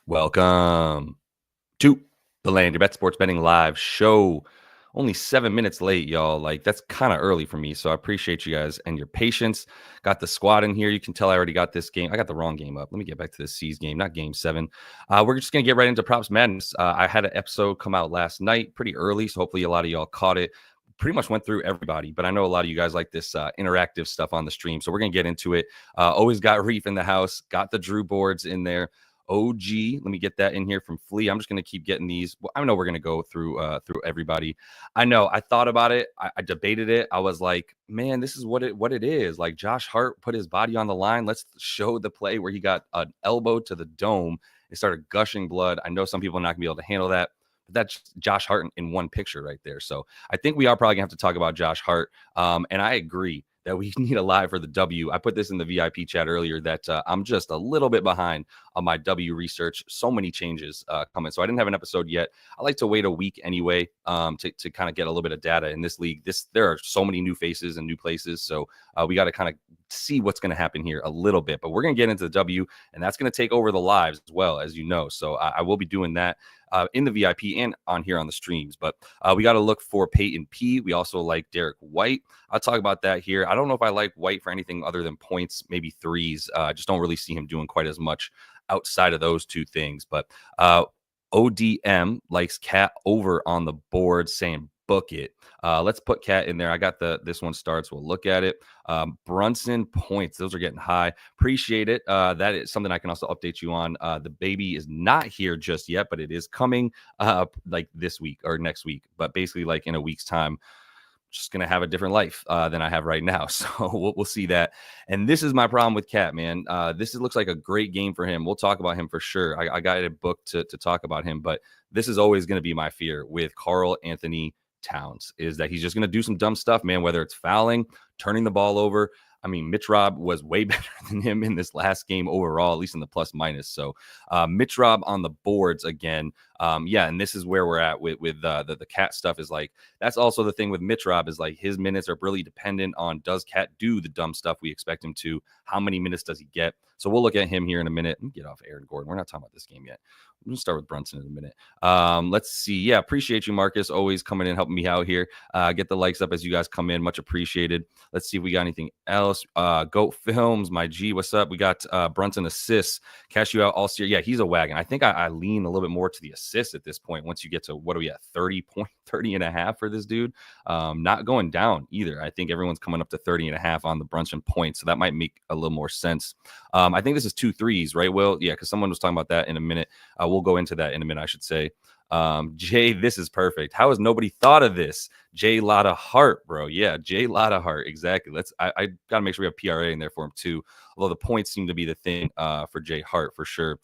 Welcome to the Land Your Bet Sports Betting Live show. Only 7 minutes late, y'all. Like, that's kind of early for me. So I appreciate you guys and your patience. Got the squad in here. You can tell I already got this game. I got the wrong game up. Let me get back to the C's game, not game 7. We're just going to get right into Props Madness. I had an episode come out last night pretty early. So hopefully a lot of y'all caught it. Pretty much went through everybody, but I know a lot of you guys like this interactive stuff on the stream. So we're going to get into it. Always got Reef in the house, got the Drew boards in there. OG, let me get that in here from Flea. I'm just going to keep getting these. I know we're going to go through everybody. I know I thought about it. I debated it. I was like, man, this is what it is. Like Josh Hart put his body on the line. Let's show the play where he got an elbow to the dome. It started gushing blood. I know some people are not going to be able to handle that. But that's Josh Hart in one picture right there. So I think we are probably going to have to talk about Josh Hart. And I agree that we need a live for the W. I put this in the VIP chat earlier that I'm just a little bit behind on my W research. So many changes coming. So I didn't have an episode yet. I like to wait a week anyway to kind of get a little bit of data in this league. There are so many new faces and new places. So we got to kind of see what's going to happen here a little bit. But we're going to get into the W, and that's going to take over the lives as well, as you know. So I will be doing that in the VIP and on here on the streams. But we got to look for Payton P. We also like Derrick White. I'll talk about that here. I don't know if I like White for anything other than points, maybe threes. I just don't really see him doing quite as much outside of those two things. But ODM likes Cat over on the board, saying book it. Let's put Cat in there. I got this one starts. We'll look at it. Brunson points. Those are getting high. Appreciate it. That is something I can also update you on. The baby is not here just yet, but it is coming like this week or next week. But basically like in a week's time, just going to have a different life than I have right now. So we'll see that. And this is my problem with Cat, man. Looks like a great game for him. We'll talk about him for sure. I got a book to talk about him, but this is always going to be my fear with Karl Anthony Towns is that he's just going to do some dumb stuff, man, whether it's fouling, turning the ball over. I mean, Mitch Rob was way better than him in this last game overall, at least in the plus minus. So Mitch Rob on the boards again. And this is where we're at with the Cat stuff is like, that's also the thing with Mitch Rob is like his minutes are really dependent on does Cat do the dumb stuff we expect him to? How many minutes does he get? So we'll look at him here in a minute. Get off Aaron Gordon. We're not talking about this game yet. We're going to start with Brunson in a minute. Let's see. Yeah, appreciate you, Marcus, always coming in, helping me out here. Get the likes up as you guys come in. Much appreciated. Let's see if we got anything else. Goat Films, my G, what's up? We got Brunson assists. Cash you out all year. Yeah, he's a wagon. I think I lean a little bit more to the assists at this point. Once you get to, what are we at, 30 and a half for this dude? Not going down either. I think everyone's coming up to 30 and a half on the Brunson points. So that might make a little more sense. I think this is 2 threes, right, Will? Yeah, because someone was talking about that in a minute. We'll go into that in a minute, I should say. Jay, this is perfect. How has nobody thought of this? Jay Lotta Hart, bro. Yeah, Jay Lotta Hart. Exactly. I gotta make sure we have PRA in there for him too. Although the points seem to be the thing for Jay Hart for sure.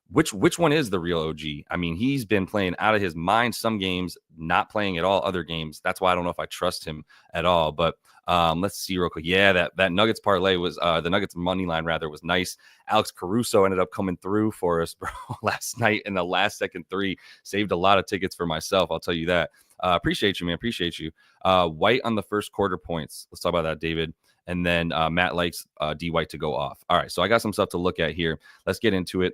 Which one is the real OG? I mean, he's been playing out of his mind some games, not playing at all other games. That's why I don't know if I trust him at all. But let's see real quick. Yeah, that Nuggets parlay was the Nuggets money line rather was nice. Alex Caruso ended up coming through for us, bro, last night in the last second 3. Saved a lot of tickets for myself. I'll tell you that. Appreciate you, man. Appreciate you. White on the first quarter points. Let's talk about that, David. And then Matt likes D White to go off. All right, so I got some stuff to look at here. Let's get into it.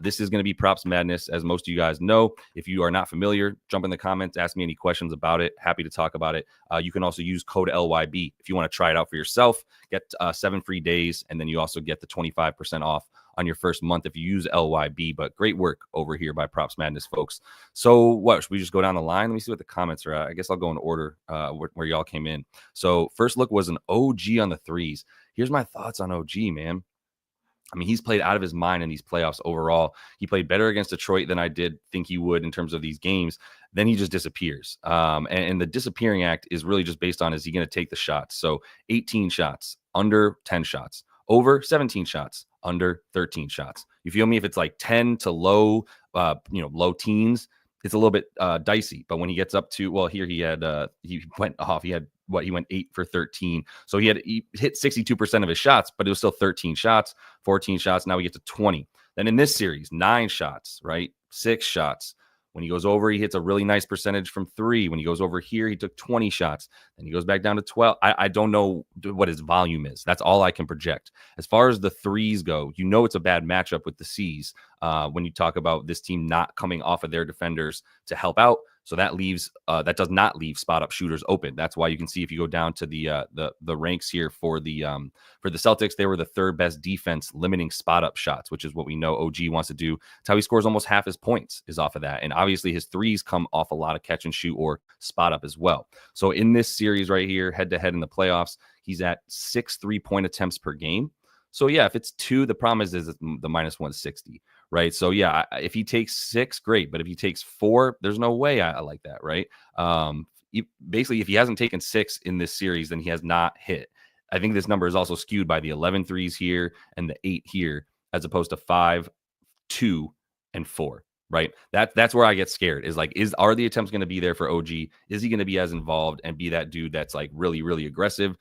This is going to be Props Madness, as most of you guys know. If you are not familiar, jump in the comments, ask me any questions about it. Happy to talk about it. You can also use code LYB if you want to try it out for yourself. Get 7 free days, and then you also get the 25% off on your first month if you use LYB. But great work over here by Props Madness, folks. So what, should we just go down the line? Let me see what the comments are at. I guess I'll go in order where y'all came in. So first look was an OG on the threes. Here's my thoughts on OG, man. I mean, he's played out of his mind in these playoffs overall. He played better against Detroit than I did think he would in terms of these games. Then he just disappears. And the disappearing act is really just based on, is he going to take the shots? So 18 shots, under 10 shots, over 17 shots, under 13 shots. You feel me? If it's like 10 to low, low teens, it's a little bit dicey. But when he gets up to, well, here he went off. He went 8 for 13. So he hit 62% of his shots, but it was still 13 shots, 14 shots. Now we get to 20. Then in this series, 9 shots, right? 6 shots, When he goes over, he hits a really nice percentage from 3. When he goes over here, he took 20 shots. Then he goes back down to 12. I don't know what his volume is. That's all I can project. As far as the threes go, it's a bad matchup with the C's when you talk about this team not coming off of their defenders to help out. So that does not leave spot up shooters open. That's why you can see if you go down to the ranks here for the Celtics, they were the 3rd best defense limiting spot up shots, which is what we know OG wants to do. It's how he scores almost half his points is off of that. And obviously his threes come off a lot of catch and shoot or spot up as well. So in this series right here, head to head in the playoffs, he's at 6 3-point attempts per game. So yeah, if it's 2, the problem is the minus 160, right? So yeah, if he takes 6, great. But if he takes 4, there's no way I like that, right? Basically, if he hasn't taken 6 in this series, then he has not hit. I think this number is also skewed by the 11 threes here and the 8 here, as opposed to 5, 2, and 4. Right. That's where I get scared is like, are the attempts going to be there for OG? Is he going to be as involved and be that dude that's like really, really aggressive?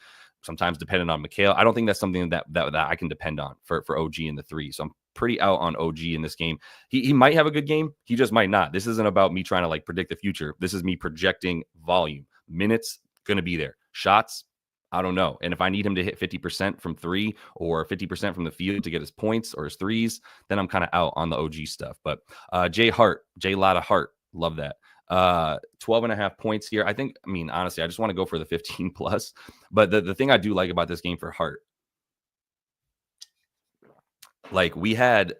Sometimes dependent on Mikal. I don't think that's something that I can depend on for OG in the 3. So I'm pretty out on OG in this game. He might have a good game. He just might not. This isn't about me trying to like predict the future. This is me projecting volume. Minutes going to be there. Shots, I don't know. And if I need him to hit 50% from 3 or 50% from the field to get his points or his threes, then I'm kind of out on the OG stuff. But J Lotta Hart, love that. 12.5 points here. Honestly, I just want to go for the 15 plus. But the thing I do like about this game for Hart, like we had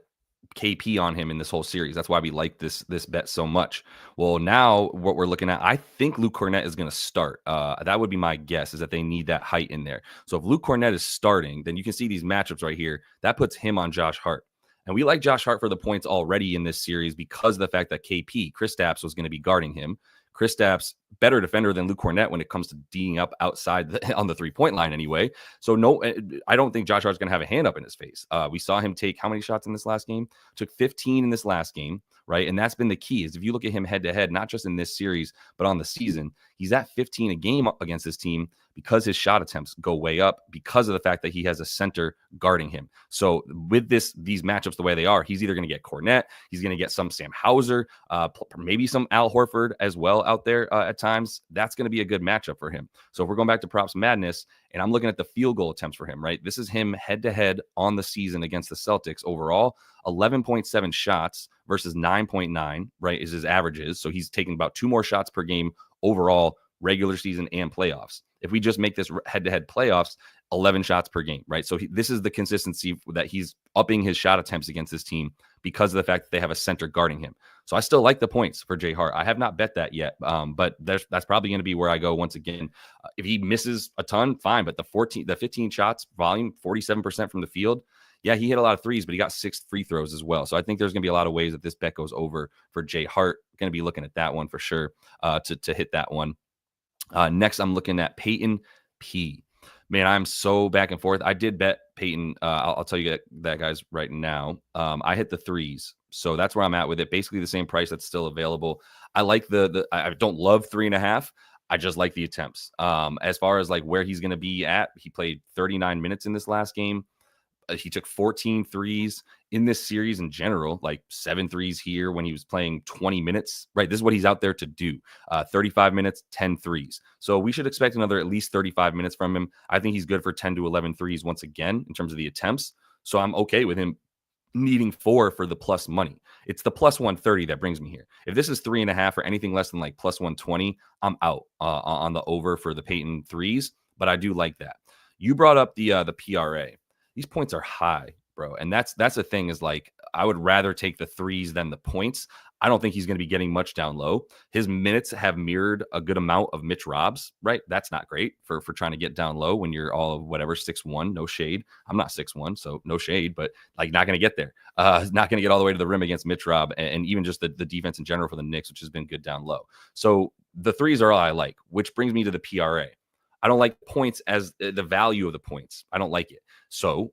KP on him in this whole series. That's why we like this bet so much. Well, now what we're looking at, I think Luke Kornet is going to start. That would be my guess, is that they need that height in there. So if Luke Kornet is starting, then you can see these matchups right here. That puts him on Josh Hart. And we like Josh Hart for the points already in this series because of the fact that Kristaps was going to be guarding him. Kristaps, better defender than Luke Kornet when it comes to D'ing up outside on the 3-point line anyway. So no, I don't think Josh Hart's going to have a hand up in his face. We saw him take how many shots in this last game? Took 15 in this last game, right? And that's been the key, is if you look at him head to head, not just in this series, but on the season, he's at 15 a game against this team because his shot attempts go way up because of the fact that he has a center guarding him. So with these matchups the way they are, he's either going to get Kornet, he's going to get some Sam Hauser, maybe some Al Horford as well out there at times. That's going to be a good matchup for him. So if we're going back to props madness, and I'm looking at the field goal attempts for him, right? This is him head-to-head on the season against the Celtics overall. 11.7 shots versus 9.9, right, is his averages. So he's taking about 2 more shots per game overall, regular season and playoffs. If we just make this head-to-head playoffs, 11 shots per game, right? So this is the consistency that he's upping his shot attempts against this team because of the fact that they have a center guarding him. So I still like the points for J Hart. I have not bet that yet, but that's probably going to be where I go once again. If he misses a ton, fine, but the 15 shots volume, 47% from the field. Yeah, he hit a lot of threes, but he got 6 free throws as well. So I think there's going to be a lot of ways that this bet goes over for J Hart. Going to be looking at that one for sure to hit that one. Next, I'm looking at Payton P. Man, I'm so back and forth. I did bet Payton. I'll tell you that, guys, right now. I hit the threes. So that's where I'm at with it. Basically the same price that's still available. I like I don't love 3.5. I just like the attempts. As far as like where he's going to be at, he played 39 minutes in this last game. He took 14 threes in this series in general, like 7 threes here when he was playing 20 minutes, right? This is what he's out there to do. 35 minutes, 10 threes. So we should expect another at least 35 minutes from him. I think he's good for 10 to 11 threes once again in terms of the attempts. So I'm okay with him needing 4 for the plus money. It's the plus 130 that brings me here. If this is 3.5 or anything less than like plus 120, I'm out on the over for the Payton threes, but I do like that. You brought up the PRA. These points are high, bro. And that's the thing, is like, I would rather take the threes than the points. I don't think he's going to be getting much down low. His minutes have mirrored a good amount of Mitch Rob's, right? That's not great for trying to get down low when you're all of whatever 6'1", no shade. I'm not 6'1", so no shade, but like not going to get there. Not going to get all the way to the rim against Mitch Rob, and even just the defense in general for the Knicks, which has been good down low. So the threes are all I like, which brings me to the PRA. I don't like points as the value of the points. I don't like it. So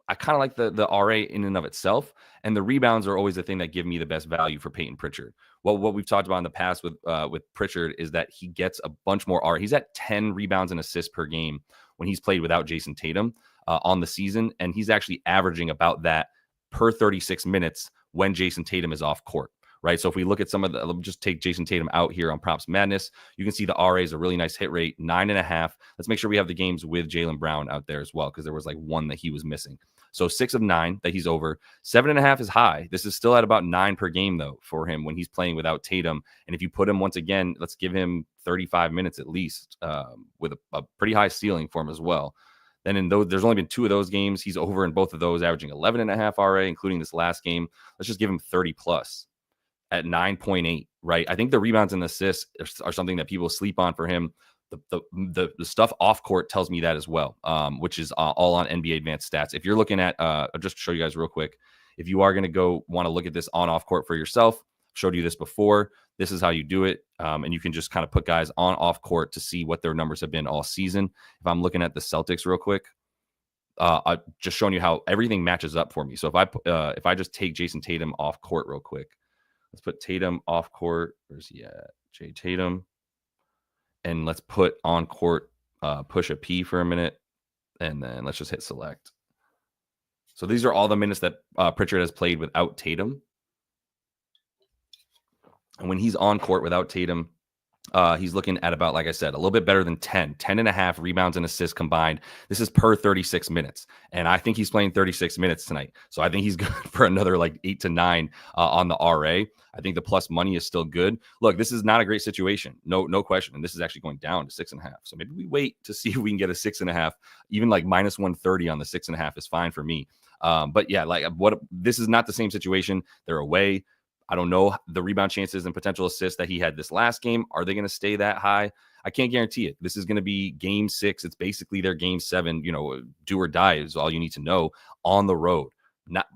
I kind of like the RA in and of itself, and the rebounds are always the thing that give me the best value for Payton Pritchard. Well, what we've talked about in the past with Pritchard is that he gets a bunch more RA. He's at 10 rebounds and assists per game when he's played without Jason Tatum on the season, and he's actually averaging about that per 36 minutes when Jason Tatum is off court. right? So if we look at some of the, let me just take Jason Tatum out here on Props Madness. You can see the RA is a really nice hit rate, 9.5. Let's make sure we have the games with Jaylen Brown out there as well, because there was like one that he was missing. So 6 of 9 that he's over. 7.5 is high. This is still at about 9 per game, though, for him when he's playing without Tatum. And if you put him once again, let's give him 35 minutes at least, with a pretty high ceiling for him as well. Then in those, there's only been 2 of those games. He's over in both of those, averaging 11.5 RA, including this last game. Let's just give him 30 plus at 9.8, right? I think the rebounds and assists are something that people sleep on for him. The stuff off court tells me that as well, which is all on NBA Advanced Stats. If you're looking at, I'll just show you guys real quick. If you are going to go want to look at this on off court for yourself, showed you this before. This is how you do it. And you can just kind of put guys on off court to see what their numbers have been all season. If I'm looking at the Celtics real quick, I've just showing you how everything matches up for me. So if I just take Jason Tatum off court real quick, let's put Tatum off court. Where's he at? Jay Tatum. And let's put on court push a P for a minute. And then let's just hit select. So these are all the minutes that Pritchard has played without Tatum. And when he's on court without Tatum, he's looking at about, like I said, a little bit better than 10.5 rebounds and assists combined. This is per 36 minutes. And I think he's playing 36 minutes tonight. So I think he's good for another like 8 to 9 on the RA. I think the plus money is still good. Look, this is not a great situation. No question. And this is actually going down to 6.5. So maybe we wait to see if we can get a 6.5. Even like minus 130 on the 6.5 is fine for me. But yeah, like this is not the same situation. They're away. I don't know the rebound chances and potential assists that he had this last game. Are they going to stay that high? I can't guarantee it. This is going to be game 6. It's basically their game 7, do or die is all you need to know on the road.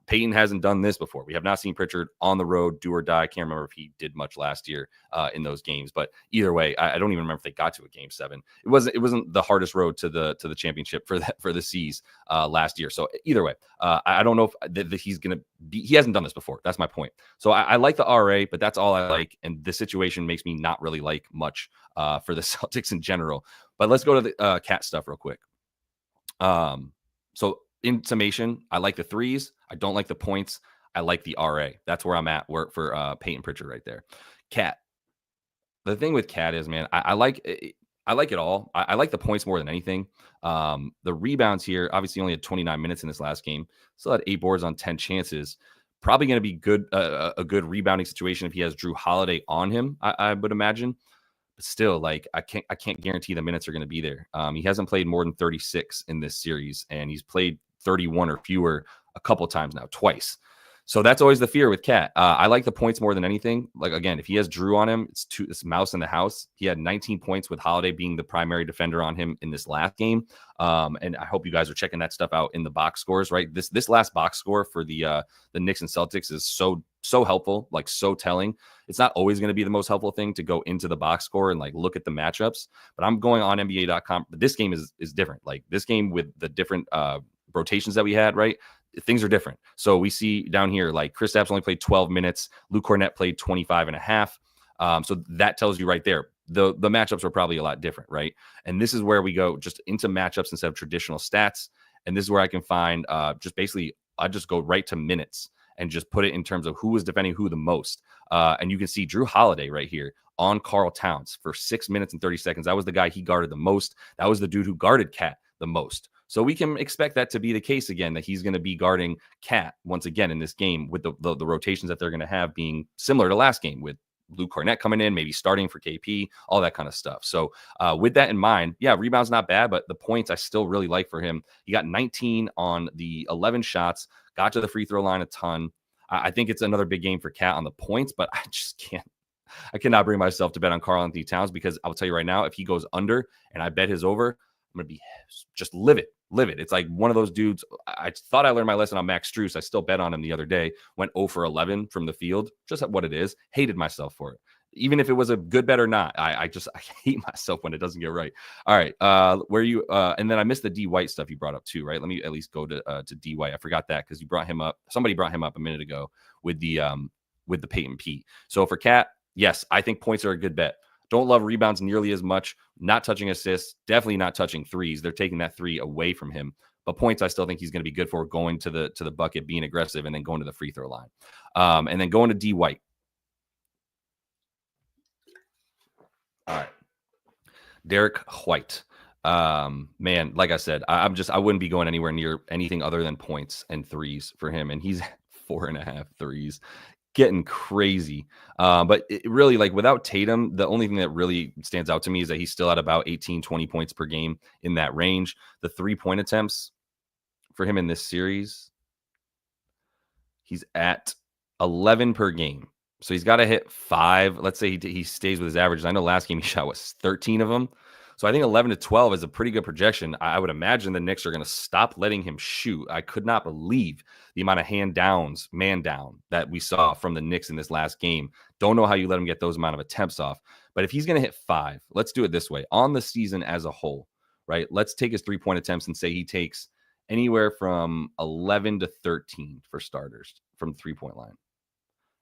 Payton hasn't done this before. We have not seen Pritchard on the road, do or die. I can't remember if he did much last year in those games, but either way, I don't even remember if they got to a game 7. It wasn't the hardest road to the championship for the C's last year. So either way, I don't know if he's gonna be. He hasn't done this before. That's my point. So I like the RA, but that's all I like. And this situation makes me not really like much for the Celtics in general. But let's go to the cat stuff real quick. So in summation, I like the threes. I don't like the points. I like the RA. That's where I'm at for Payton Pritchard right there. Cat. The thing with Cat is, man, I like it all. I like the points more than anything. The rebounds here, obviously only had 29 minutes in this last game. Still had 8 boards on 10 chances. Probably going to be good, a good rebounding situation if he has Drew Holiday on him, I would imagine. But still, like I can't guarantee the minutes are going to be there. He hasn't played more than 36 in this series, and he's played 31 or fewer a couple times now, twice. So that's always the fear with Cat. I like the points more than anything. Like, again, if he has Drew on him, it's mouse in the house. He had 19 points with Holiday being the primary defender on him in this last game. And I hope you guys are checking that stuff out in the box scores, right? This last box score for the Knicks and Celtics is so helpful, like so telling. It's not always going to be the most helpful thing to go into the box score and like look at the matchups, but I'm going on NBA.com. But this game is different. Like this game with the different rotations that we had, right? Things are different. So we see down here, like Kristaps only played 12 minutes. Luke Kornet played 25.5. So that tells you right there, the matchups are probably a lot different, right? And this is where we go just into matchups instead of traditional stats. And this is where I can find just basically, I just go right to minutes and just put it in terms of who was defending who the most. And you can see Drew Holiday right here on Karl Towns for 6 minutes and 30 seconds. That was the guy he guarded the most. That was the dude who guarded Cat the most. So we can expect that to be the case again, that he's going to be guarding Cat once again in this game with the rotations that they're going to have being similar to last game with Luke Kornet coming in, maybe starting for KP, all that kind of stuff. So with that in mind, yeah, rebound's not bad, but the points I still really like for him. He got 19 on the 11 shots, got to the free throw line a ton. I think it's another big game for Cat on the points, but I just can't. I cannot bring myself to bet on Karl-Anthony Towns because I'll tell you right now, if he goes under and I bet his over, I'm going to be just livid. It's like one of those dudes. I thought I learned my lesson on Max Strus. I still bet on him the other day. Went 0 for 11 from the field. Just what it is. Hated myself for it. Even if it was a good bet or not, I hate myself when it doesn't get right. All right. And then I missed the D White stuff you brought up too, right? Let me at least go to D White. I forgot that because you brought him up. Somebody brought him up a minute ago with the Payton P. So for Cat, yes, I think points are a good bet. Don't love rebounds nearly as much. Not touching assists. Definitely not touching threes. They're taking that 3 away from him. But points, I still think he's going to be good for going to the bucket, being aggressive, and then going to the free throw line. And then going to D White. All right. Derrick White. Man, like I said, I wouldn't be going anywhere near anything other than points and threes for him. And he's 4.5 threes, getting crazy. But it really, like, without Tatum, the only thing that really stands out to me is that he's still at about 18, 20 points per game in that range. The 3-point attempts for him in this series, he's at 11 per game. So he's got to hit 5. Let's say he stays with his averages. I know last game he shot was 13 of them. So I think 11 to 12 is a pretty good projection. I would imagine the Knicks are going to stop letting him shoot. I could not believe the amount of hand downs, man down that we saw from the Knicks in this last game. Don't know how you let him get those amount of attempts off. But if he's going to hit 5, let's do it this way. On the season as a whole, right? Let's take his 3-point attempts and say he takes anywhere from 11 to 13 for starters from the 3-point line.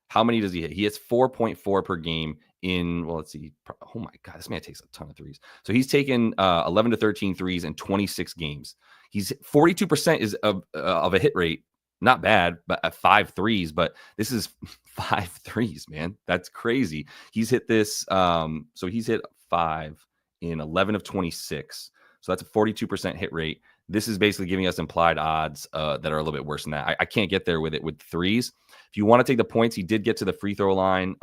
How many does he hit? He hits 4.4 per game in, well, let's see. Oh my God, this man takes a ton of threes. So he's taken 11 to 13 threes in 26 games. He's 42% is of a hit rate. Not bad, but at 5 threes, but this is 5 threes, man. That's crazy. He's hit this. So he's hit 5 in 11 of 26. So that's a 42% hit rate. This is basically giving us implied odds that are a little bit worse than that. I can't get there with it with threes. If you want to take the points, he did get to the free throw line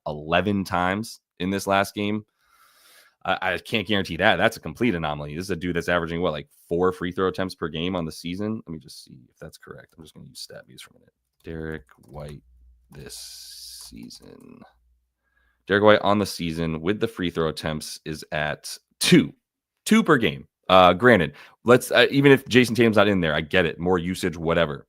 11 times in this last game. I can't guarantee that. That's a complete anomaly. This is a dude that's averaging, what, like 4 free throw attempts per game on the season? Let me just see if that's correct. I'm just going to use StatViews for a minute. Derrick White this season. Derrick White on the season with the free throw attempts is at 2 per game. Granted, let's even if Jason Tatum's not in there, I get it. More usage, whatever.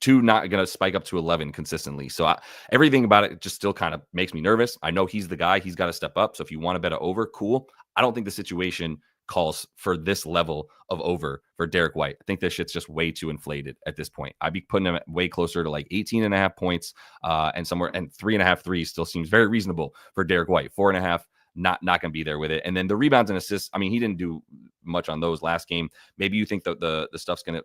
2 not going to spike up to 11 consistently. So everything about it just still kind of makes me nervous. I know he's the guy. He's got to step up. So if you want to bet it over, cool. I don't think the situation calls for this level of over for Derrick White. I think this shit's just way too inflated at this point. I'd be putting him way closer to like 18.5 points and somewhere, and 3.5 threes still seems very reasonable for Derrick White. 4.5. Not going to be there with it. And then the rebounds and assists, I mean, he didn't do much on those last game. Maybe you think that the stuff's going to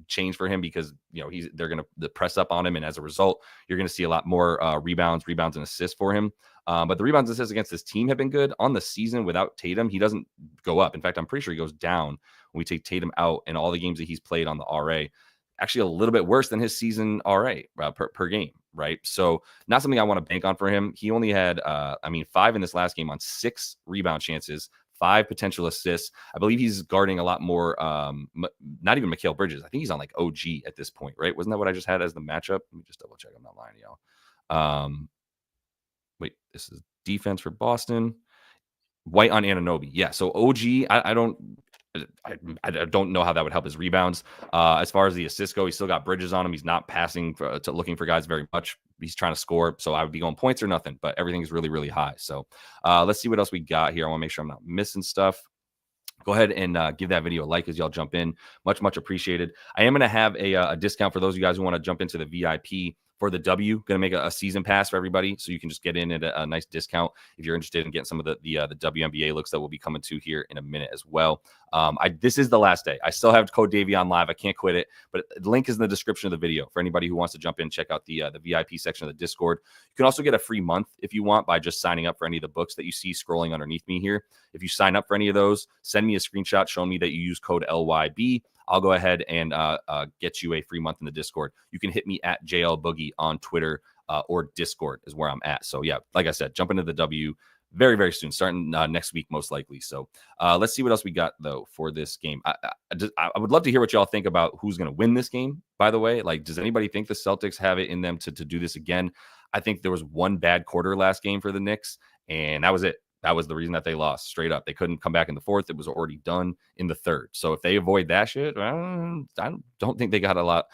change for him because, you know, they're going to press up on him. And as a result, you're going to see a lot more rebounds and assists for him. But the rebounds and assists against this team have been good on the season. Without Tatum, he doesn't go up. In fact, I'm pretty sure he goes down when we take Tatum out and all the games that he's played on the RA. Actually, a little bit worse than his season RA per game, right? So not something I want to bank on for him. He only had, 5 in this last game on 6 rebound chances, 5 potential assists. I believe he's guarding a lot more, not even Mikal Bridges. I think he's on like OG at this point, right? Wasn't that what I just had as the matchup? Let me just double check. I'm not lying to y'all. Wait, this is defense for Boston. White on Anunoby. Yeah, so OG, I don't know how that would help his rebounds. As far as the assists go, he's still got Bridges on him. He's not passing to looking for guys very much. He's trying to score. So I would be going points or nothing, but everything is really, really high. So let's see what else we got here. I want to make sure I'm not missing stuff. Go ahead and give that video a like as y'all jump in. Much, much appreciated. I am going to have a discount for those of you guys who want to jump into the VIP for the W. Going to make a season pass for everybody, so you can just get in at a nice discount if you're interested in getting some of the WNBA looks that we'll be coming to here in a minute as well. This is the last day. I still have code Davey on live. I can't quit it, but the link is in the description of the video for anybody who wants to jump in, check out the VIP section of the Discord. You can also get a free month if you want by just signing up for any of the books that you see scrolling underneath me here. If you sign up for any of those, send me a screenshot showing me that you use code LYB. I'll go ahead and get you a free month in the Discord. You can hit me at JL Boogie on Twitter or Discord is where I'm at. So yeah, like I said, jump into the W very, very soon, starting next week, most likely. So let's see what else we got though for this game. I would love to hear what y'all think about who's going to win this game, by the way. Like, does anybody think the Celtics have it in them to do this again? I think there was one bad quarter last game for the Knicks, and that was it. That was the reason that they lost, straight up. They couldn't come back in the fourth. It was already done in the third. So if they avoid that shit, I don't think they got a lot.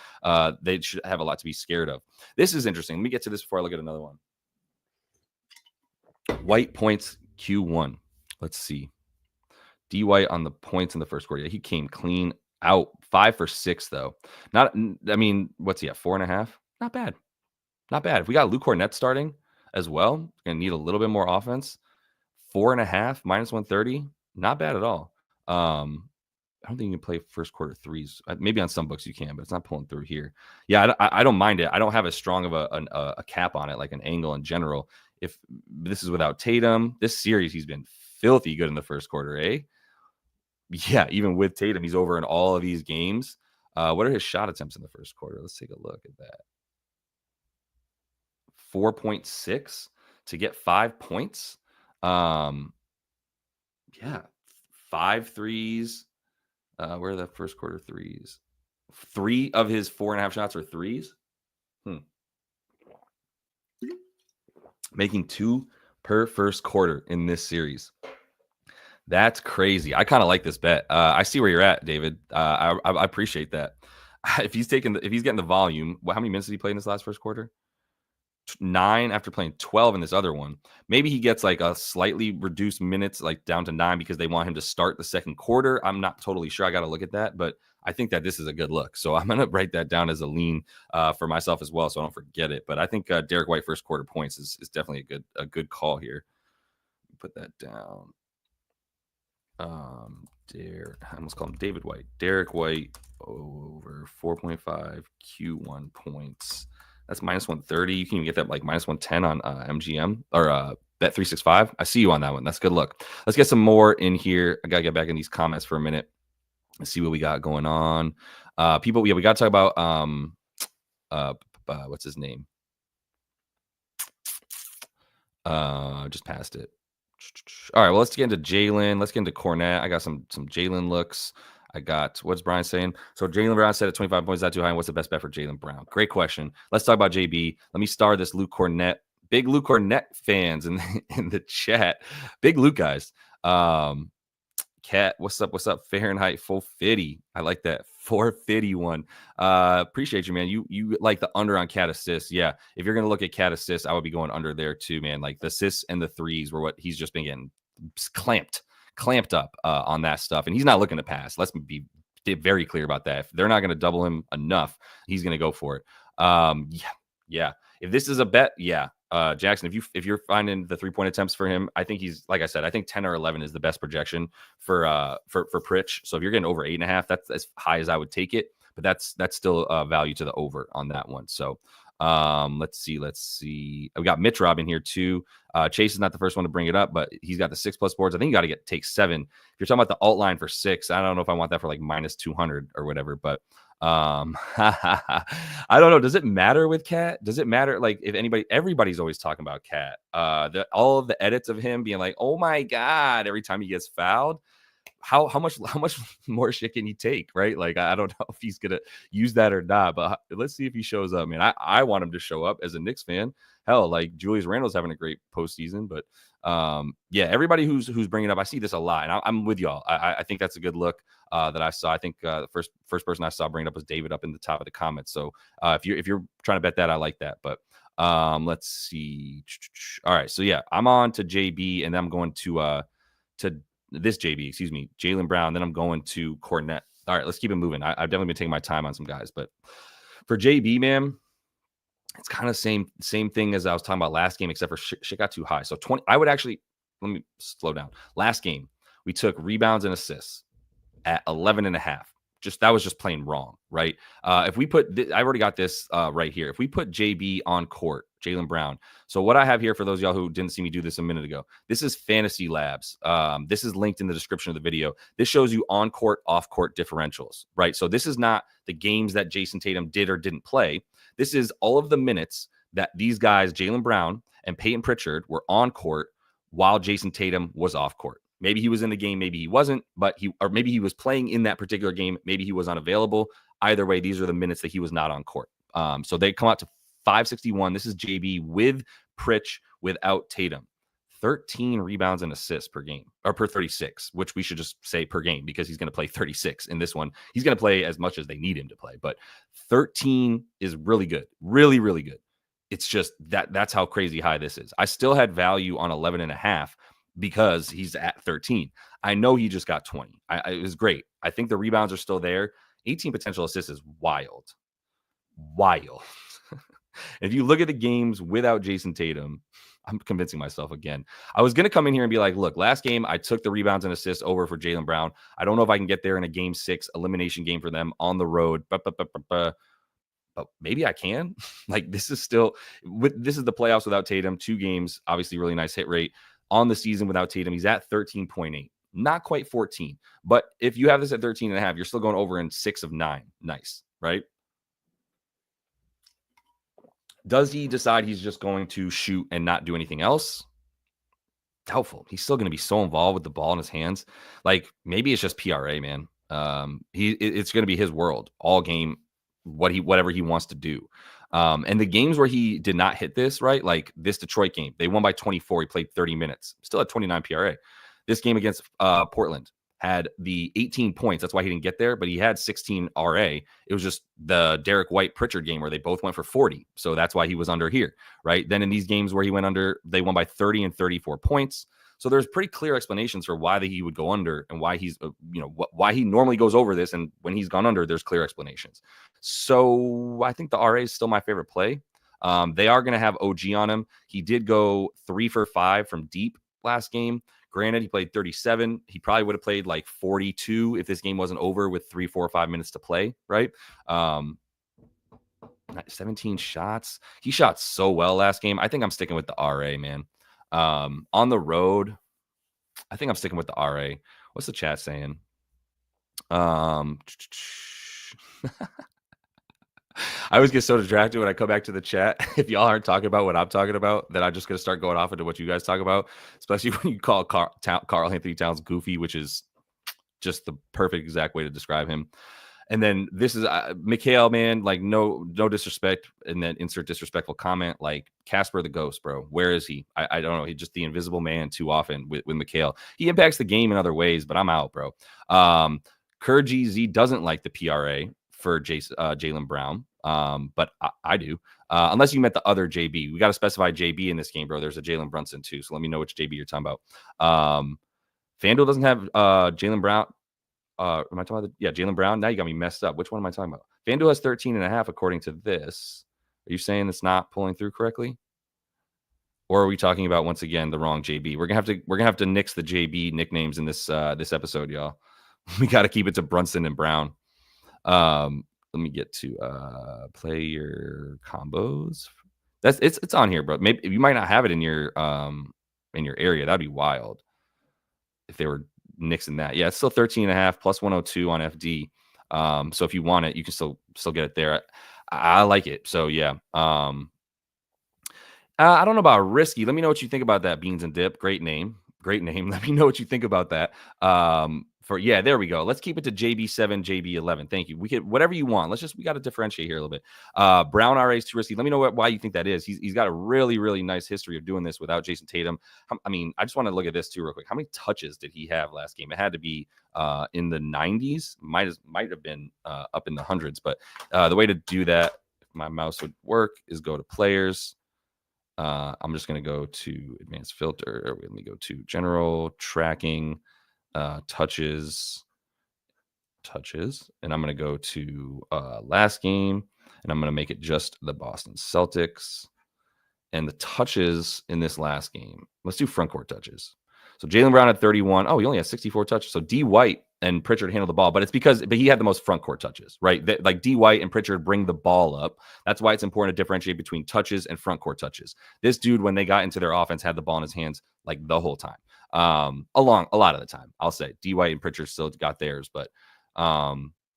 They should have a lot to be scared of. This is interesting. Let me get to this before I look at another one. White points Q1. Let's see. D White on the points in the first quarter. Yeah, he came clean out. 5 for 6, though. What's he at? 4.5? Not bad. Not bad. If we got Luke Kornet starting as well, going to need a little bit more offense. 4.5 minus 130, not bad at all. I don't think you can play first quarter threes. Maybe on some books you can, but it's not pulling through here. Yeah, I don't mind it. I don't have as strong of a cap on it, like an angle in general. If this is without Tatum, this series, he's been filthy good in the first quarter, eh? Yeah, even with Tatum, he's over in all of these games. What are his shot attempts in the first quarter? Let's take a look at that. 4.6 to get 5 points. Yeah, 5 threes. Where are the first quarter threes? 3 of his 4.5 shots are threes. Making 2 per first quarter in this series. That's crazy. I kind of like this bet. I see where you're at, David. I appreciate that. If he's getting the volume, how many minutes did he play in this last first quarter? 9 after playing 12 in this other one. Maybe he gets like a slightly reduced minutes, like down to 9 because they want him to start the second quarter. I'm not totally sure. I got to look at that, but I think that this is a good look. So I'm going to write that down as a lean for myself as well, so I don't forget it. But I think Derrick White first quarter points is definitely a good call here. Put that down. I almost call him David White. Derrick White over 4.5 Q1 points. That's minus 130. You can even get that like minus 110 on MGM or Bet365. I see you on that one. That's a good look. Let's get some more in here. I got to get back in these comments for a minute. Let's see what we got going on. People, we got to talk about what's his name? Just passed it. All right, well, let's get into Jaylen. Let's get into Kornet. I got some Jaylen looks. I got, what's Brian saying? So Jaylen Brown said at 25 points, is that too high? And what's the best bet for Jaylen Brown? Great question. Let's talk about JB. Let me star this Luke Kornet. Big Luke Kornet fans in the chat. Big Luke guys. Cat, what's up? What's up? Fahrenheit 450. I like that 451. Appreciate you, man. You like the under on cat assists. Yeah. If you're gonna look at cat assists, I would be going under there too, man. Like the assists and the threes were what he's just been getting clamped up on that stuff. And he's not looking to pass. Let's be very clear about that. If they're not going to double him enough, he's going to go for it. Yeah. If this is a bet, yeah. Jackson, if you're finding the 3-point attempts for him, I think he's, like I said, I think 10 or 11 is the best projection for Pritch. So if you're getting over 8.5, that's as high as I would take it. But that's still value to the over on that one. So let's see. We got Mitch Rob in here too. Chase is not the first one to bring it up, but he's got the 6+ boards. I think you got to take 7. If you're talking about the alt line for 6, I don't know if I want that for like minus 200 or whatever, but I don't know. Does it matter with Cat? Does it matter? Like if everybody's always talking about Cat, all of the edits of him being like, oh my God, every time he gets fouled. How much more shit can he take, right? Like, I don't know if he's going to use that or not, but let's see if he shows up, man. I want him to show up as a Knicks fan. Hell, like Julius Randle's having a great postseason, but yeah, everybody who's bringing up, I see this a lot, and I'm with y'all. I think that's a good look that I saw. I think the first person I saw bring it up was David up in the top of the comments. So if you're trying to bet that, I like that, but let's see. All right, so yeah, I'm on to JB, and then I'm going to this JB, excuse me, Jaylen Brown. Then I'm going to Kornet. All right, let's keep it moving. I've definitely been taking my time on some guys, but for JB, man, it's kind of same thing as I was talking about last game, except for shit got too high. So 20, I would actually, let me slow down. Last game, we took rebounds and assists at 11.5. That was just plain wrong, right? If we put, I already got this right here. If we put JB on court, Jaylen Brown. So what I have here for those of y'all who didn't see me do this a minute ago, this is Fantasy Labs. This is linked in the description of the video. This shows you on court, off court differentials, right? So this is not the games that Jason Tatum did or didn't play. This is all of the minutes that these guys, Jaylen Brown and Payton Pritchard, were on court while Jason Tatum was off court. Maybe he was in the game, maybe he wasn't, or maybe he was playing in that particular game. Maybe he was unavailable. Either way, these are the minutes that he was not on court. So they come out to 561. This is JB with Pritch without Tatum. 13 rebounds and assists per game, or per 36, which we should just say per game because he's going to play 36 in this one. He's going to play as much as they need him to play, but 13 is really good. Really, really good. It's just that's how crazy high this is. I still had value on 11.5 because he's at 13. I know he just got 20. It was great. I think the rebounds are still there. 18 potential assists is wild. If you look at the games without Jason Tatum, I'm convincing myself again. I was going to come in here and be like, look, last game, I took the rebounds and assists over for Jaylen Brown. I don't know if I can get there in a game 6 elimination game for them on the road. but maybe I can. Like, this is the playoffs without Tatum. 2 games, obviously really nice hit rate. On the season without Tatum, he's at 13.8. Not quite 14. But if you have this at 13.5, you're still going over in 6 of 9. Nice, right? Does he decide he's just going to shoot and not do anything else? Doubtful. He's still going to be so involved with the ball in his hands. Like, maybe it's just PRA, man. It's going to be his world all game, whatever he wants to do. And the games where he did not hit this, right? Like this Detroit game, they won by 24. He played 30 minutes, still at 29 PRA. This game against Portland had the 18 points. That's why he didn't get there, but he had 16 RA. It was just the Derrick White Pritchard game where they both went for 40. So that's why he was under here, right? Then in these games where he went under, they won by 30 and 34 points. So there's pretty clear explanations for why he would go under and why he's, why he normally goes over this. And when he's gone under, there's clear explanations. So I think the RA is still my favorite play. They are going to have OG on him. He did go 3 for 5 from deep last game. Granted, he played 37. He probably would have played like 42 if this game wasn't over with 3, 4, 5 minutes to play, right? 17 shots. He shot so well last game. I think I'm sticking with the RA, man. On the road, I think I'm sticking with the RA. What's the chat saying? I always get so distracted when I come back to the chat. If y'all aren't talking about what I'm talking about, then I'm just going to start going off into what you guys talk about, especially when you call Karl Anthony Towns goofy, which is just the perfect exact way to describe him. And then this is Mikal, man, like no disrespect, and then insert disrespectful comment like Casper the Ghost, bro. Where is he? I don't know. He's just the invisible man too often with Mikal. He impacts the game in other ways, but I'm out, bro. Kurgi Z doesn't like the PRA for Jaylen Brown, but I do. Unless you meant the other JB. We got to specify JB in this game, bro. There's a Jalen Brunson too, so let me know which JB you're talking about. FanDuel doesn't have Jaylen Brown. Am I talking about Jaylen Brown? Now you got me messed up. Which one am I talking about? FanDuel has 13.5 according to this. Are you saying it's not pulling through correctly? Or are we talking about once again the wrong JB? We're gonna have to nix the JB nicknames in this episode, y'all. We got to keep it to Brunson and Brown. Let me get to player combos. It's on here, bro. Maybe you might not have it in your area. That'd be wild if they were nixing that. Yeah, it's still 13.5 plus 102 on FD. So if you want it, you can still get it there. I like it. So yeah. I don't know about risky. Let me know what you think about that. Beans and Dip. Great name. Let me know what you think about that. There we go. Let's keep it to JB7, JB11. Thank you. We could whatever you want. We got to differentiate here a little bit. Brown RA is too risky. Let me know why you think that is. He's got a really, really nice history of doing this without Jason Tatum. I mean, I just want to look at this too real quick. How many touches did he have last game? It had to be in the 90s. Might have been up in the hundreds. But the way to do that, if my mouse would work, is go to players. I'm just going to go to advanced filter. Let me go to general tracking. Touches, and I'm going to go to last game, and I'm going to make it just the Boston Celtics. And the touches in this last game, let's do front court touches. So Jaylen Brown had 31. Oh, he only has 64 touches. So D White and Pritchard handle the ball, but he had the most front court touches, right? Like D White and Pritchard bring the ball up. That's why it's important to differentiate between touches and front court touches. This dude, when they got into their offense, had the ball in his hands like the whole time. A lot of the time, I'll say D White and Pritchard still got theirs, but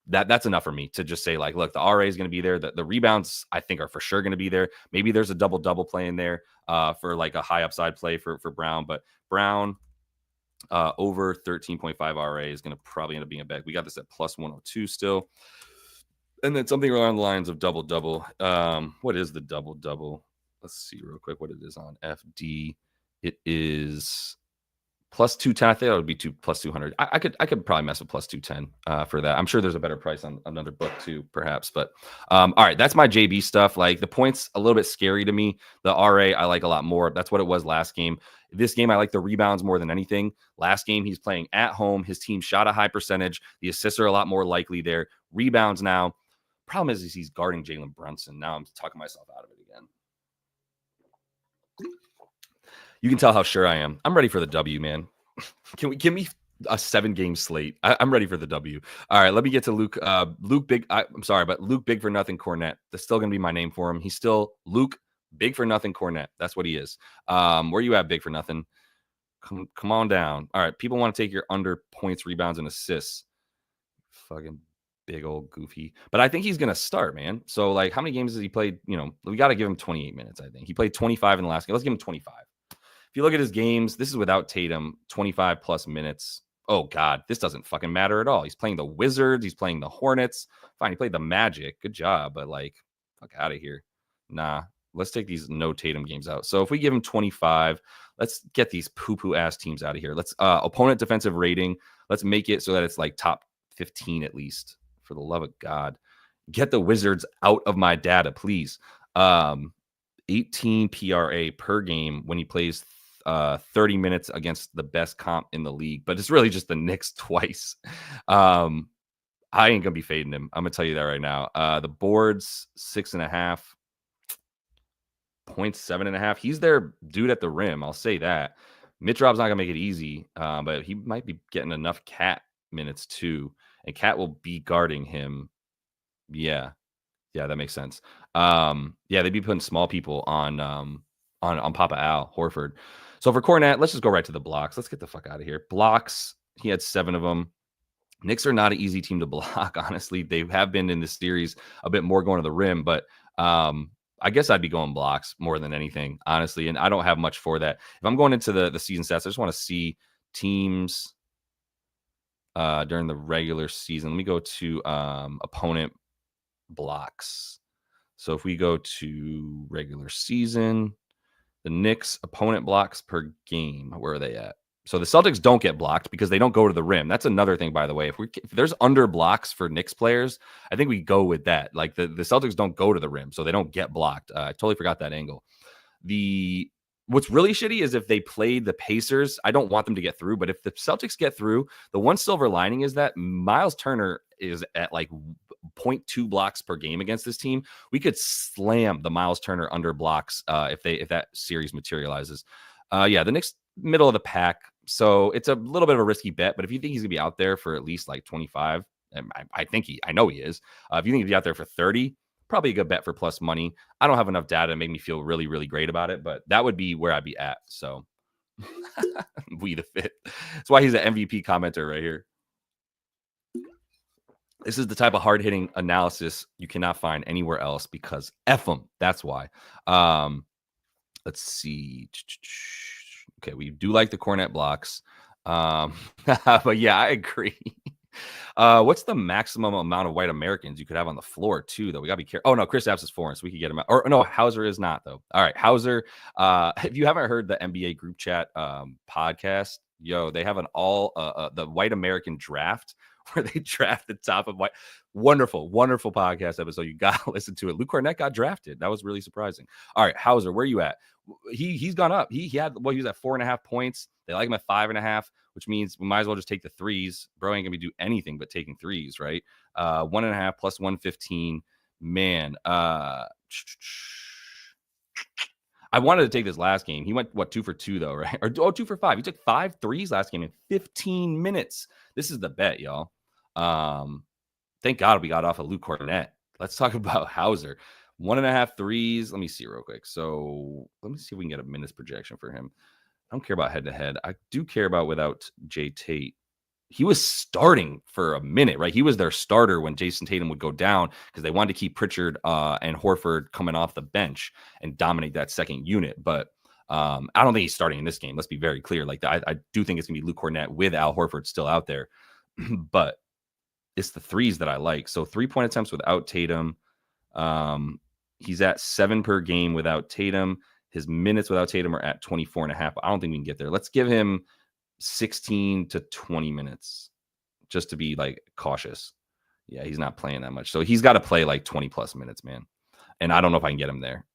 that's enough for me to just say like, look, the RA is going to be there. The rebounds I think are for sure going to be there. Maybe there's a double play in there for like a high upside play for Brown, but Brown over 13.5 RA is going to probably end up being a bet. We got this at plus 102 still. And then something along the lines of double. What is the double? Let's see real quick what it is on FD. It is plus 210. I think it would be plus 200. I could probably mess with plus 210 for that. I'm sure there's a better price on another book too, perhaps. But all right, that's my JB stuff. Like the points a little bit scary to me. The RA I like a lot more. That's what it was last game. This game I like the rebounds more than anything. Last game he's playing at home. His team shot a high percentage. The assists are a lot more likely there. Rebounds now. Problem is he's guarding Jalen Brunson. Now I'm talking myself out of it again. You can tell how sure I am. I'm ready for the W, man. Can we a 7-game slate. I'm ready for the W. All right, let me get to Luke. Luke Big. I'm sorry, but Luke Big for Nothing Kornet. That's still gonna be my name for him. He's still Luke Big for Nothing Kornet. That's what he is. Where you at, Big for Nothing? Come on down. All right, people want to take your under points, rebounds, and assists. Fucking big old goofy. But I think he's gonna start, man. So like, how many games has he played? You know, we got to give him 28 minutes. I think he played 25 in the last game. Let's give him 25. If you look at his games, this is without Tatum, 25 plus minutes. Oh, God, this doesn't fucking matter at all. He's playing the Wizards. He's playing the Hornets. Fine, he played the Magic. Good job. But, like, fuck out of here. Nah, let's take these no Tatum games out. So if we give him 25, let's get these poo-poo ass teams out of here. Let's opponent defensive rating. Let's make it so that it's like top 15 at least. For the love of God. Get the Wizards out of my data, please. 18 PRA per game when he plays 30 minutes against the best comp in the league, but it's really just the Knicks twice. I ain't gonna be fading him. I'm gonna tell you that right now. The boards 6.5 points, 7.5. He's their dude at the rim. I'll say that. Mitrov's not gonna make it easy, but he might be getting enough Cat minutes too, and Cat will be guarding him. Yeah, that makes sense. They'd be putting small people on Papa Al Horford. So for Kornet, let's just go right to the blocks. Let's get the fuck out of here. Blocks, he had 7 of them. Knicks are not an easy team to block, honestly. They have been in this series a bit more going to the rim, but I guess I'd be going blocks more than anything, honestly, and I don't have much for that. If I'm going into the season stats, I just want to see teams during the regular season. Let me go to opponent blocks. So if we go to regular season, the Knicks opponent blocks per game, where are they at? So the Celtics don't get blocked because they don't go to the rim. That's another thing, by the way. If there's under blocks for Knicks players, I think we go with that. Like the Celtics don't go to the rim, so they don't get blocked. I totally forgot that angle. What's really shitty is if they played the Pacers. I don't want them to get through, but if the Celtics get through, the one silver lining is that Miles Turner is at like 0.2 blocks per game against this team. We could slam the Miles Turner under blocks if that series materializes. The Knicks middle of the pack, so it's a little bit of a risky bet. But if you think he's gonna be out there for at least like 25, I know he is. If you think he'll be out there for 30, probably a good bet for plus money. I don't have enough data to make me feel really, really great about it, but that would be where I'd be at. So we the fit. That's why he's an MVP commenter right here. This is the type of hard-hitting analysis you cannot find anywhere else because F them. That's why. Let's see. Okay, we do like the Kornet blocks. But yeah, I agree. What's the maximum amount of white Americans you could have on the floor too, though? We gotta be careful. Oh no, Chris Apps is foreign, so we could get him out. Or no, Hauser is not though. All right, Hauser. If you haven't heard the NBA group chat podcast, they have the white American draft where they draft the top of white. Wonderful podcast episode. You gotta listen to it. Luke Kornet got drafted. That was really surprising. All right, Hauser, where are you at? He's gone up. He was at 4.5 points. They like him at 5.5, which means we might as well just take the threes. Bro ain't gonna do anything but taking threes, right? 1.5 plus 115. Man, I wanted to take this last game. He went 2 for 2 though, right? Or 2 for 5. He took 5 threes last game in 15 minutes. This is the bet, y'all. Thank God we got off of Luke Kornet. Let's talk about Hauser. 1.5 threes. Let me see real quick. So let me see if we can get a minutes projection for him. I don't care about head-to-head. I do care about without Jay Tate. He was starting for a minute, right? He was their starter when Jason Tatum would go down because they wanted to keep Pritchard and Horford coming off the bench and dominate that second unit. But I don't think he's starting in this game. Let's be very clear. Like I do think it's going to be Luke Kornet with Al Horford still out there. But it's the threes that I like. So 3-point attempts without Tatum. He's at 7 per game without Tatum. His minutes without Tatum are at 24.5. I don't think we can get there. Let's give him 16 to 20 minutes just to be like cautious. Yeah, he's not playing that much. So he's got to play like 20 plus minutes, man. And I don't know if I can get him there,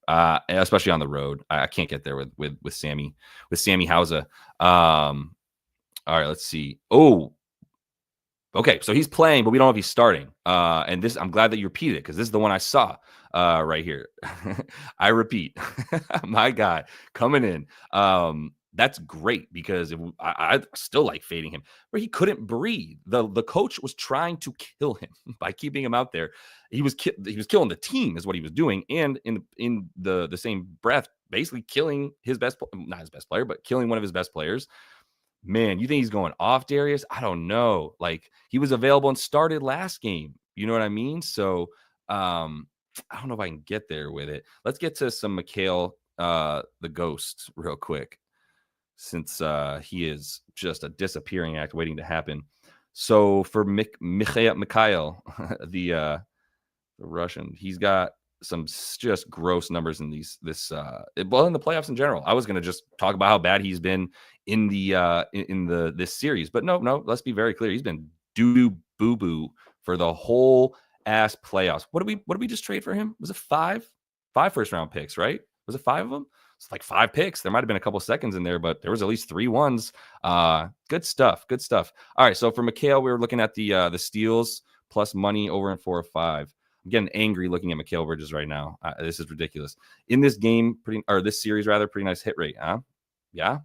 especially on the road. I can't get there with Sammy Hauser. All right, let's see. Oh, okay. So he's playing, but we don't know if he's starting. And this, I'm glad that you repeated it because this is the one I saw right here. I repeat, my guy coming in. that's great because I still like fading him, but he couldn't breathe. The coach was trying to kill him by keeping him out there. He was killing the team, is what he was doing, and in the same breath, basically killing his not his best player, but killing one of his best players. Man, you think he's going off, Darius? I don't know. Like, he was available and started last game. You know what I mean? So I don't know if I can get there with it. Let's get to some Mikal, the ghost, real quick, since he is just a disappearing act waiting to happen. So for Mikhail, the Russian, he's got some just gross numbers in in the playoffs in general. I was going to just talk about how bad he's been in this series, but no, let's be very clear. He's been doo boo boo for the whole ass playoffs. What did we just trade for him? Was it five first round picks, right? Was it 5 of them? It's like 5 picks. There might have been a couple seconds in there, but there was at least 3 ones. Good stuff. All right. So for Mikal, we were looking at the steals plus money over in 4 or 5. I'm getting angry looking at Mikal Bridges right now. This is ridiculous. In this game, this series rather, pretty nice hit rate, huh? Yeah,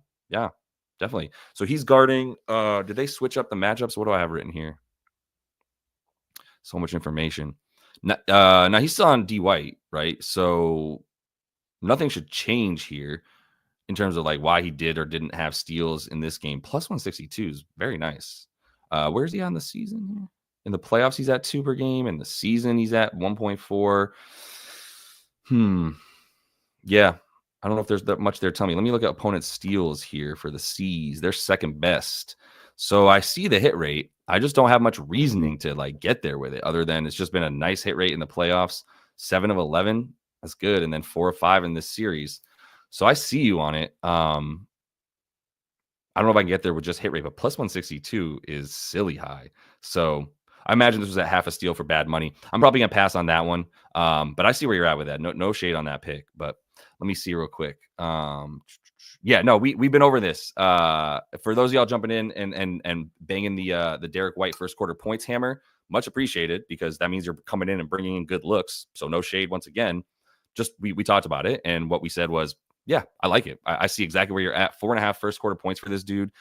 definitely. So he's guarding. Did they switch up the matchups? What do I have written here? So much information. Now he's still on D White, right? So nothing should change here in terms of like why he did or didn't have steals in this game. Plus 162 is very nice. Where's he on the season here? In the playoffs, he's at 2 per game. In the season, he's at 1.4. Yeah. I don't know if there's that much there. Tell me. Let me look at opponent steals here for the C's. They're second best. So I see the hit rate. I just don't have much reasoning to like get there with it, other than it's just been a nice hit rate in the playoffs. 7 of 11. That's good. And then 4 of 5 in this series. So I see you on it. I don't know if I can get there with just hit rate, but plus 162 is silly high. So I imagine this was at half a steal for bad money. I'm probably going to pass on that one. But I see where you're at with that. No shade on that pick, but let me see real quick. Yeah, no, we've been over this. For those of y'all jumping in and banging the Derrick White first quarter points hammer, much appreciated, because that means you're coming in and bringing in good looks. So no shade once again. Just we talked about it, and what we said was, yeah, I like it. I see exactly where you're at. 4.5 first quarter points for this dude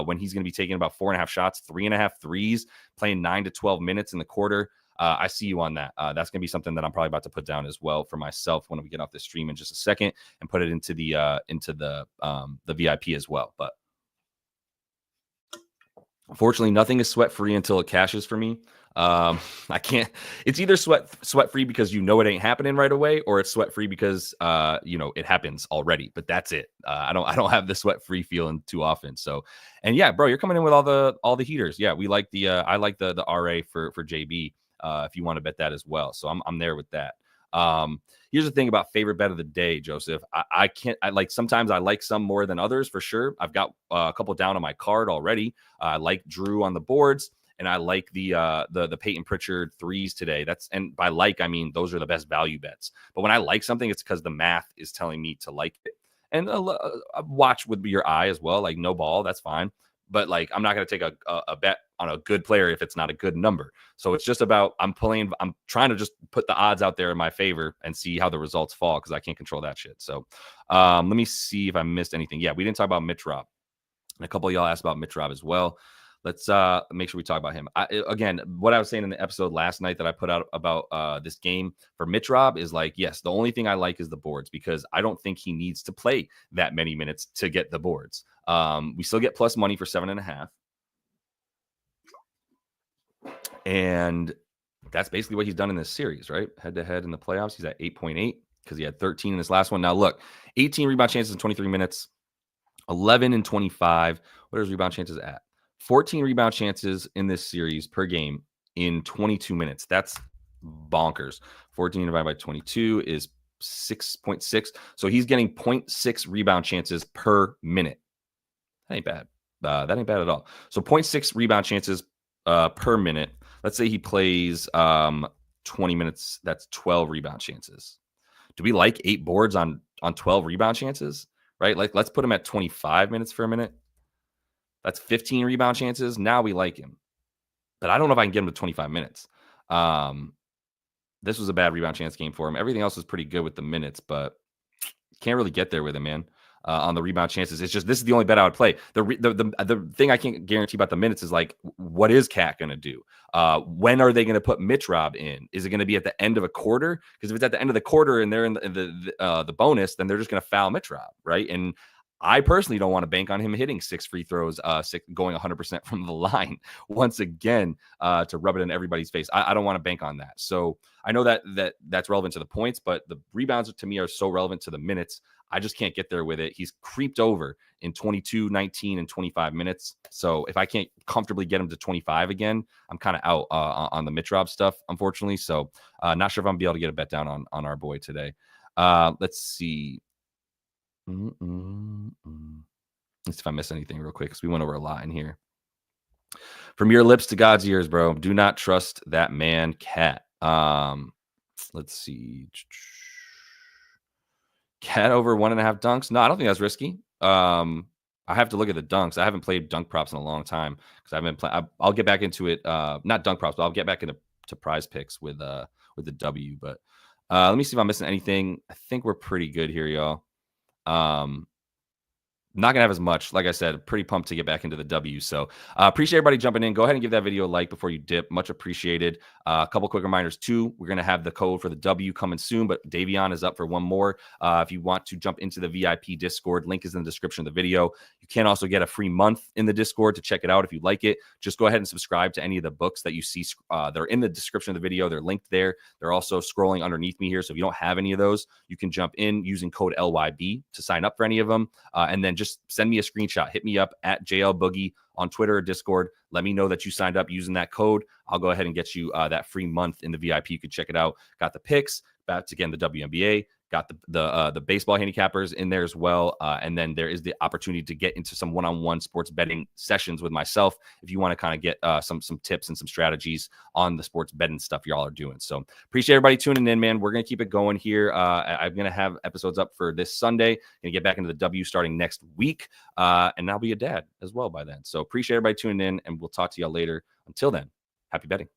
when he's going to be taking about 4.5 shots, 3.5 threes, playing 9 to 12 minutes in the quarter. I see you on that. That's going to be something that I'm probably about to put down as well for myself when we get off the stream in just a second and put it into the VIP as well. But unfortunately, nothing is sweat free until it cashes for me. I can't. It's either sweat free because you know it ain't happening right away, or it's sweat free because it happens already. But that's it. I don't have the sweat free feeling too often. So, and yeah, bro, you're coming in with all the heaters. Yeah, we like I like the RA for JB. If you want to bet that as well. So I'm there with that. Here's the thing about favorite bet of the day, Joseph. Sometimes I like some more than others for sure. I've got a couple down on my card already. I like Drew on the boards, and I like the Payton Pritchard threes today. And by like, I mean those are the best value bets. But when I like something, it's because the math is telling me to like it. And watch with your eye as well. Like no ball, that's fine. But like, I'm not going to take a bet on a good player if it's not a good number. So it's just about I'm trying to just put the odds out there in my favor and see how the results fall, because I can't control that shit. So let me see if I missed anything. Yeah, we didn't talk about Mitch Rob. And a couple of y'all asked about Mitch Rob as well. Let's make sure we talk about him. Again, what I was saying in the episode last night that I put out about this game for Mitch Rob is like, yes, the only thing I like is the boards, because I don't think he needs to play that many minutes to get the boards. We still get plus money for 7.5. And that's basically what he's done in this series, right? Head to head in the playoffs, he's at 8.8 because he had 13 in this last one. Now look, 18 rebound chances in 23 minutes, 11 and 25. What are his rebound chances at? 14 rebound chances in this series per game in 22 minutes. That's bonkers. 14 divided by 22 is 6.6. So he's getting 0.6 rebound chances per minute. That ain't bad. That ain't bad at all. So 0.6 rebound chances per minute. Let's say he plays 20 minutes. That's 12 rebound chances. Do we like 8 boards on 12 rebound chances? Right? Like, let's put him at 25 minutes for a minute. That's 15 rebound chances. Now we like him. But I don't know if I can get him to 25 minutes. This was a bad rebound chance game for him. Everything else was pretty good with the minutes, but can't really get there with him, man. on the rebound chances. It's just this is the only bet I would play. The thing I can't guarantee about the minutes is like, what is Cat going to do? When are they going to put Mitch Rob in? Is it going to be at the end of a quarter? Because if it's at the end of the quarter and they're in the bonus, then they're just going to foul Mitch Rob, right? And I personally don't want to bank on him hitting 6 free throws, going 100% from the line once again to rub it in everybody's face. I don't want to bank on that. So I know that's relevant to the points, but the rebounds to me are so relevant to the minutes. I just can't get there with it. He's creeped over in 22, 19, and 25 minutes. So if I can't comfortably get him to 25 again, I'm kind of out on the Mitch Rob stuff, unfortunately. So not sure if I'm going to be able to get a bet down on our boy today. Let's see. Let's see if I miss anything real quick because we went over a lot in here. From your lips to God's ears, bro. Do not trust that man, Cat. Let's see. Cat over 1.5 dunks. No, I don't think that's risky. I have to look at the dunks. I haven't played dunk props in a long time because I haven't played. I'll get back into it. Not dunk props, but I'll get back into prize picks with the W. But let me see if I'm missing anything. I think we're pretty good here, y'all. Not gonna have as much. Like I said, pretty pumped to get back into the W. So appreciate everybody jumping in. Go ahead and give that video a like before you dip. Much appreciated. A couple quick reminders too. We're gonna have the code for the W coming soon, but Davion is up for one more. If you want to jump into the VIP Discord, link is in the description of the video. You can also get a free month in the Discord to check it out if you like it. Just go ahead and subscribe to any of the books that you see. They're in the description of the video. They're linked there. They're also scrolling underneath me here. So if you don't have any of those, you can jump in using code LYB to sign up for any of them, and then just send me a screenshot. Hit me up at JL Boogie on Twitter or Discord. Let me know that you signed up using that code. I'll go ahead and get you that free month in the VIP. You can check it out. Got the picks. That's again the WNBA. Got the baseball handicappers in there as well. And then there is the opportunity to get into some one-on-one sports betting sessions with myself if you want to kind of get some tips and some strategies on the sports betting stuff y'all are doing. So appreciate everybody tuning in, man. We're going to keep it going here. I'm going to have episodes up for this Sunday. Going to get back into the W starting next week. And I'll be a dad as well by then. So appreciate everybody tuning in, and we'll talk to y'all later. Until then, happy betting.